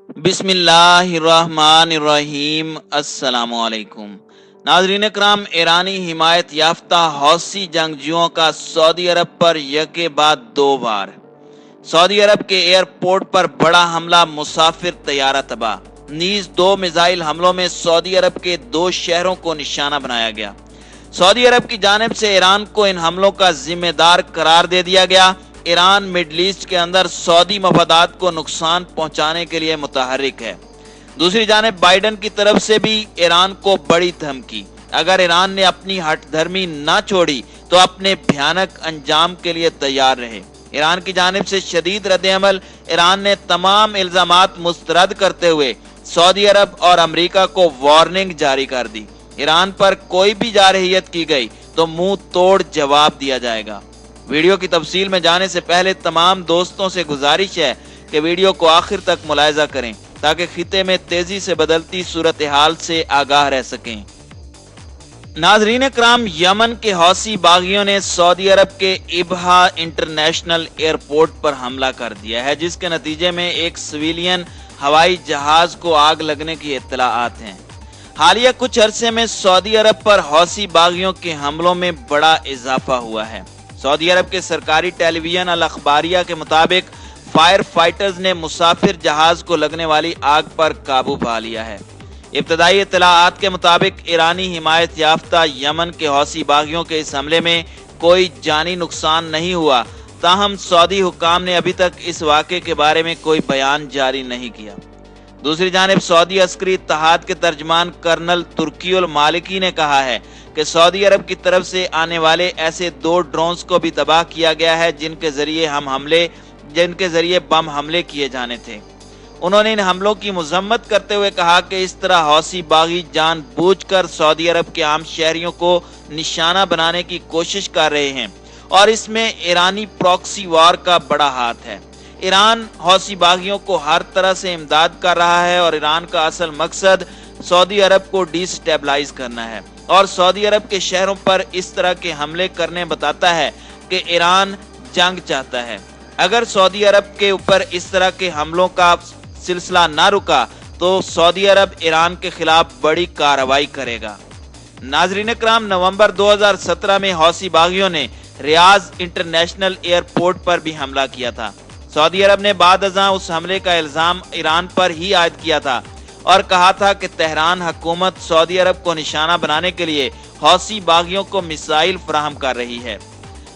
बिस्मिल्लाहिर्रहमानिर्रहीम। अस्सलाम वालेकुम। नाज़रीन इकराम, ईरानी हिमायत याफ्ता हौसी जंगजुओं का सऊदी अरब पर यके बाद दो बार। सऊदी अरब के एयरपोर्ट पर बड़ा हमला, मुसाफिर तैयारा तबाह। नीज दो मिसाइल हमलों में सऊदी अरब के दो शहरों को निशाना बनाया गया। सऊदी अरब की जानिब से ईरान को इन हमलों का जिम्मेदार करार दे दिया गया। ईरान मिडल ईस्ट के अंदर सऊदी मफादात को नुकसान पहुंचाने के लिए मुतहर्रिक है। दूसरी जानिब बाइडन की तरफ से भी ईरान को बड़ी धमकी। अगर ईरान ने अपनी हठधर्मी न छोड़ी तो अपने भयानक अंजाम के लिए तैयार रहे। ईरान की जानिब से शदीद रद्द-ए-अमल। ईरान ने तमाम इल्जामात मुस्तरद करते हुए सऊदी अरब और अमेरिका को वार्निंग जारी कर दी। ईरान पर कोई भी जारहियत की गई तो मुंह तोड़ जवाब दिया जाएगा। वीडियो की तफसील में जाने से पहले तमाम दोस्तों से गुजारिश है कि वीडियो को आखिर तक मुलाहिजा करें ताकि खिते में तेजी से बदलती सूरत हाल से आगाह रह सकें। नाजरीन कराम, यमन के हौसी बागियों ने सऊदी अरब के इबहा इंटरनेशनल एयरपोर्ट पर हमला कर दिया है, जिसके नतीजे में एक सिविलियन हवाई जहाज को आग लगने की इत्तलाआत हैं। हालिया कुछ अरसे में सऊदी अरब पर हौसी बागियों के हमलों में बड़ा इजाफा हुआ है। सऊदी अरब के सरकारी टेलीविजन अल अखबारिया के मुताबिक फायर फाइटर्स ने मुसाफिर जहाज को लगने वाली आग पर काबू पा लिया है। इब्तदाई इत्तलाआत के मुताबिक ईरानी हिमायत याफ्ता यमन के हौसी बागियों के इस हमले में कोई जानी नुकसान नहीं हुआ। ताहम सऊदी हुक्काम ने अभी तक इस वाक़े के बारे में कोई बयान जारी नहीं किया। दूसरी जानिब सऊदी अस्करी इत्तेहाद के तर्जमान कर्नल तुर्की मालिकी ने कहा है कि सऊदी अरब की तरफ से आने वाले ऐसे दो ड्रोन्स को भी तबाह किया गया है जिनके जरिए बम हमले किए जाने थे। उन्होंने इन हमलों की मजम्मत करते हुए कहा कि इस तरह हौसी बागी जानबूझकर सऊदी अरब के आम शहरियों को निशाना बनाने की कोशिश कर रहे हैं और इसमें ईरानी प्रॉक्सी वार का बड़ा हाथ है। ईरान हौसी बागियों को हर तरह से इमदाद कर रहा है और ईरान का असल मकसद सऊदी अरब को डिस्टेबलाइज करना है और सऊदी अरब के शहरों पर इस तरह के हमले करने बताता है कि ईरान जंग चाहता है। अगर सऊदी अरब के ऊपर इस तरह के हमलों का सिलसिला ना रुका तो सऊदी अरब ईरान के खिलाफ बड़ी कार्रवाई करेगा। नाजरीन कराम, नवंबर 2017 में हौसी बागियों ने रियाज इंटरनेशनल एयरपोर्ट पर भी हमला किया था। सऊदी अरब ने बाद अज़ां उस हमले का इल्जाम ईरान पर ही आयद किया था और कहा था कि तेहरान हुकूमत सऊदी अरब को निशाना बनाने के लिए हौसी बागियों को मिसाइल फराहम कर रही है।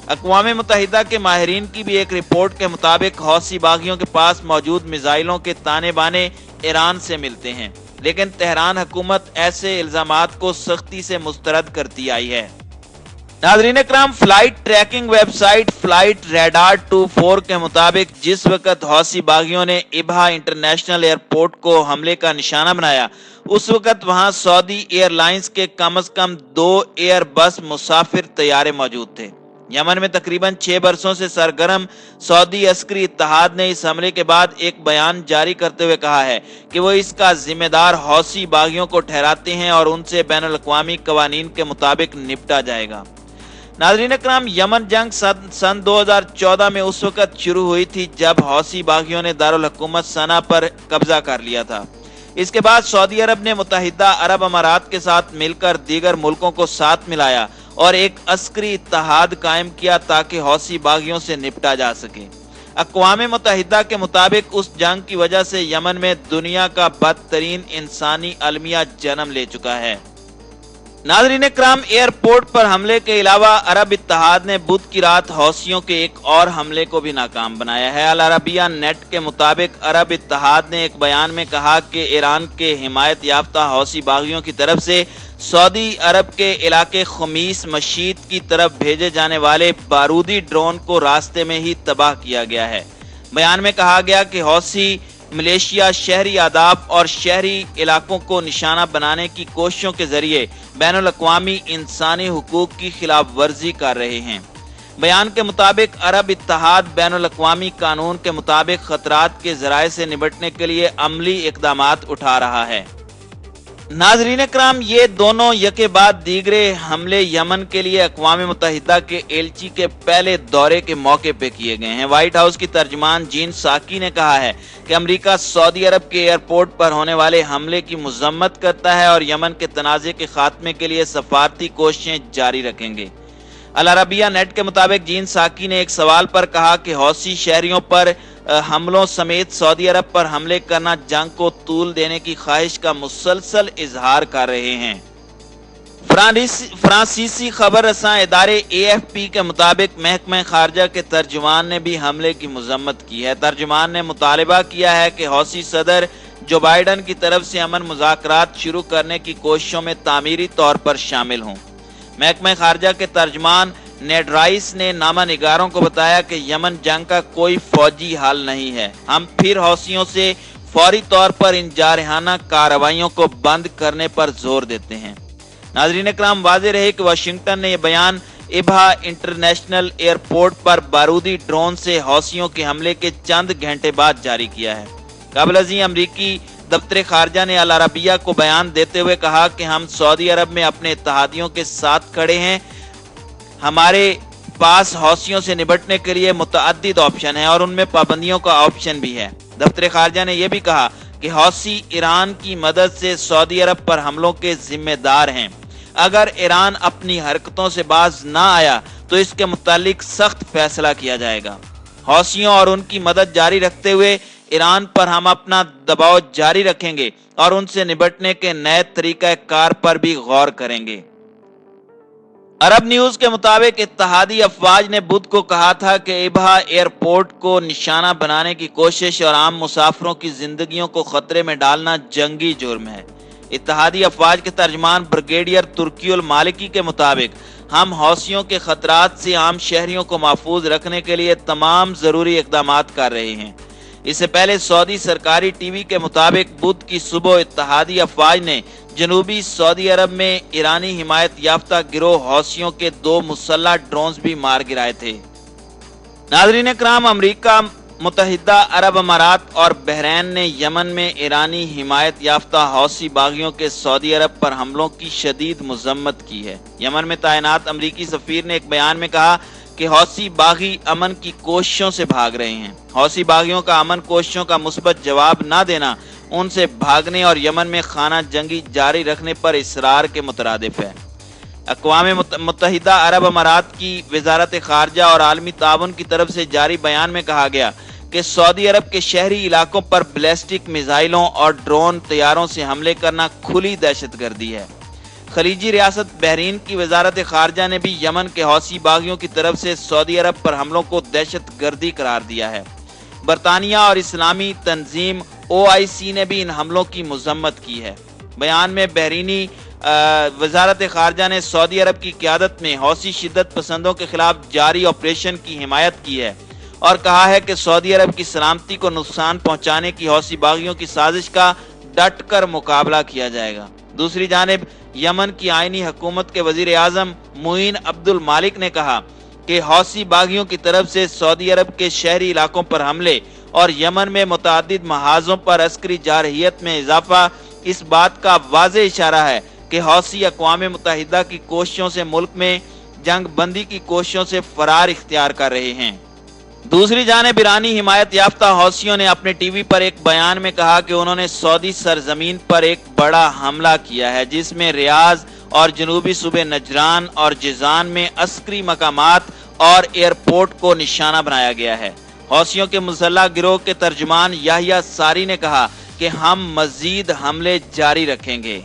अक़वाम मुत्तहिदा के माहिरीन की भी एक रिपोर्ट के मुताबिक हौसी बागियों के पास मौजूद मिसाइलों के ताने बाने ईरान से मिलते हैं, लेकिन तेहरान हुकूमत ऐसे इल्जामात को सख्ती से मुस्तरद करती आई है। नाज़रीन इकराम, flight tracking website flight radar 24 के मुताबिक जिस वक्त हौसी बागियों ने इबहा इंटरनेशनल एयरपोर्ट को हमले का निशाना बनाया, उस वक्त वहां सऊदी एयरलाइंस के कम से कम 2 एयरबस मुसाफिर तैयारे मौजूद थे। यमन में तकरीबन 6 बरसों से सरगर्म सऊदी अस्करी इत्तेहाद ने इस हमले के बाद एक बयान जारी करते हुए कहा है कि वो इसका जिम्मेदार हौसी बागियों को ठहराते हैं और उनसे बैनुल अक़वामी कवानीन के मुताबिक निपटा जाएगा। नाज़रीन इकराम, यमन जंग सन 2014 में उस वक्त शुरू हुई थी जब हौसी बागियों ने दारुल हुकूमत सना पर कब्जा कर लिया था। इसके बाद सऊदी अरब ने मुत्तहिदा अरब अमारात के साथ मिलकर दीगर मुल्कों को साथ मिलाया और एक अस्करी इत्तेहाद कायम किया ताकि हौसी बागियों से निपटा जा सके। अक़वाम मुत्तहिदा के मुताबिक उस जंग की वजह से यमन में दुनिया का बदतरीन इंसानी अलमिया जन्म ले चुका है। नाज़रीन इकराम, एयरपोर्ट पर हमले के अलावा अरब इत्तेहाद ने बुध की रात हौसियों के एक और हमले को भी नाकाम बनाया है। अल अरबिया नेट के मुताबिक अरब इत्तेहाद ने एक बयान में कहा कि ईरान के हिमायत याफ्ता हौसी बागियों की तरफ से सऊदी अरब के इलाके खमीस मशीद की तरफ भेजे जाने वाले बारूदी ड्रोन को रास्ते में ही तबाह किया गया है। बयान में कहा गया कि हौसी मलेशिया शहरी आदाब और शहरी इलाकों को निशाना बनाने की कोशिशों के जरिए बैनुल अक़वामी इंसानी हुकूक की खिलाफ वर्जी कर रहे हैं। बयान के मुताबिक अरब इत्तेहाद बैनुल अक़वामी कानून के मुताबिक खतरात के ज़राए से निपटने के लिए अमली इक़दामात उठा रहा है। नाजरीन इकराम, ये दोनों यके बाद दीगरे हमले यमन के लिए अक़वाम मुत्तहिदा के एलची के पहले दौरे के मौके पे किए गए हैं। व्हाइट हाउस की तर्जमान जीन साकी ने कहा है कि अमेरिका सऊदी अरब के एयरपोर्ट पर होने वाले हमले की मजम्मत करता है और यमन के तनाज़े के खात्मे के लिए सफारती कोशिशें जारी रखेंगे। अल अरबिया नेट के मुताबिक जीन साकी ने एक सवाल पर कहा कि हौसी शहरियों पर हमलों समेत सऊदी अरब पर हमले करना जंग को तूल देने की ख्वाहिश का मुसलसल इजहार कर रहे हैं। फ्रांसीसी खबर रसां इदारे AFP के मुताबिक महकमा खारजा के तर्जुमान ने भी हमले की मजम्मत की है। तर्जुमान ने मुतालबा किया है कि हौसी सदर जो बाइडन की तरफ से अमन मुज़ाकरात शुरू करने की कोशिशों में तामीरी तौर पर शामिल हों। महकमा खारजा के तर्जमान नेड राइस ने नामा निगारों को बताया कि यमन जंग का कोई फौजी हल नहीं है। हम फिर हौसियों से फौरी तौर पर इन जारहाना कार्रवाइयों को बंद करने पर जोर देते हैं। नाज़रीन इकराम, वाज़ेह रहे कि वाशिंगटन ने यह बयान इबहा इंटरनेशनल एयरपोर्ट पर बारूदी ड्रोन से हौसियों के हमले के चंद घंटे बाद जारी किया है। काबिल अज़ीम अमरीकी दफ्तर खारजा ने अल अरबिया को बयान देते हुए कहा कि हम सऊदी अरब में अपने इत्तेहादियों के साथ खड़े हैं। हमारे पास हौसियों से निपटने के लिए मुतअद्दिद ऑप्शन है और उनमें पाबंदियों का ऑप्शन भी है। दफ्तर खारजा ने यह भी कहा कि हौसी ईरान की मदद से सऊदी अरब पर हमलों के जिम्मेदार हैं। अगर ईरान अपनी हरकतों से बाज ना आया तो इसके मुतालिक सख्त फैसला किया जाएगा। हौसियों और उनकी मदद जारी रखते हुए ईरान पर हम अपना दबाव जारी रखेंगे और उनसे निपटने के नए तरीका कार पर भी गौर करेंगे। अरब न्यूज के मुताबिक इत्तेहादी अफवाज ने बुध को कहा था कि इबहा एयरपोर्ट को निशाना बनाने की कोशिश और आम मुसाफिरों की जिंदगियों को खतरे में डालना जंगी जुर्म है। इत्तेहादी अफवाज के तर्जमान ब्रिगेडियर तुर्कीउल मालिकी के मुताबिक हम हौसियों के खतरात से आम शहरियों को महफूज रखने के लिए तमाम जरूरी इकदाम कर रहे हैं। इससे पहले सऊदी सरकारी टीवी के मुताबिक बुध की सुबह इत्तेहादी अफवाज ने जनूबी सऊदी अरब में ईरानी हिमायत याफ्ता गिरोह हौसियों के 2 मुसल्लह ड्रोन्स भी मार गिराए थे। नाज़रीन इकराम, अमेरिका मुत्तहिदा अरब अमारात और बहरैन ने यमन में ईरानी हिमायत याफ्ता हौसी बागियों के सऊदी अरब पर हमलों की शदीद मजम्मत की है। यमन में तैनात अमरीकी सफीर ने एक बयान में कहा कि हौसी बागी अमन की कोशिशों से भाग रहे हैं। हौसी बागियों का अमन कोशिशों का मुस्बत जवाब न देना उनसे भागने और यमन में खाना जंगी जारी रखने पर इसरार के मुतरादिफ है। अक़वाम मुत्तहिदा अरब अमारात की वज़ारत खारजा और आलमी ताउन की तरफ से जारी बयान में कहा गया कि सऊदी अरब के शहरी इलाकों पर बैलिस्टिक मिसाइलों और ड्रोन तैयारों से हमले करना खुली दहशतगर्दी है। खलीजी रियासत बहरीन की वज़ारत खारजा ने भी यमन के हौसी बागियों की तरफ से सऊदी अरब पर हमलों को दहशतगर्दी करार दिया है। बरतानिया और इस्लामी तंजीम OIC ने भी इन हमलों की मजम्मत की है। बयान में बहरीनी वज़ारत खारजा ने सऊदी अरब की क़यादत में हौसी शिद्दत पसंदों के खिलाफ जारी ऑपरेशन की हिमायत की है और कहा है कि सऊदी अरब की सलामती को नुकसान पहुंचाने की हौसी बागियों की साजिश का डट कर मुकाबला किया जाएगा। दूसरी जानिब यमन की आईनी हुकूमत के वजीर आजम मुइन अब्दुल मालिक ने कहा कि हौसी बागियों की तरफ से सऊदी अरब के शहरी इलाकों पर हमले और यमन में मुतअद्दिद महाजों पर अस्करी जारहियत में इजाफा इस बात का वाज़ेह इशारा है कि हौसी अक़वाम मुत्तहिदा की कोशिशों से मुल्क में जंग बंदी की कोशिशों से फरार इख्तियार कर रहे हैं। दूसरी जानिब ईरानी हिमायत याफ्ता हौसियों ने अपने टीवी पर एक बयान में कहा कि उन्होंने सऊदी सरजमीन पर एक बड़ा हमला किया है जिसमें रियाज और जनूबी सूबे नजरान और जिजान में अस्करी मकामात और एयरपोर्ट को निशाना बनाया गया है। हौसियों के मुसल्लह गिरोह के तर्जुमान याहिया सारी ने कहा कि हम मजीद हमले जारी रखेंगे।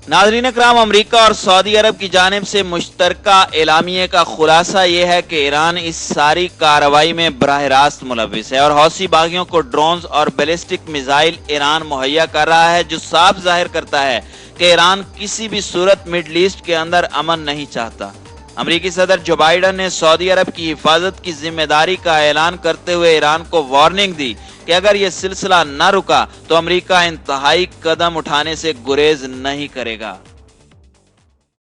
नाज़रीन इकराम, अमेरिका और सऊदी अरब की जानिब से मुश्तरका एलामिये का खुलासा यह है कि ईरान इस सारी कार्रवाई में बराह रास्त मुलविस है और हौसी बागियों को ड्रोन्स और बैलिस्टिक मिसाइल ईरान मुहैया कर रहा है, जो साफ जाहिर करता है कि ईरान किसी भी सूरत मिडल ईस्ट के अंदर अमन नहीं चाहता। अमेरिकी सदर जो बाइडन ने सऊदी अरब की हिफाजत की जिम्मेदारी का ऐलान करते हुए ईरान को वार्निंग दी कि अगर यह सिलसिला न रुका तो अमेरिका इंतहाई कदम उठाने से गुरेज नहीं करेगा।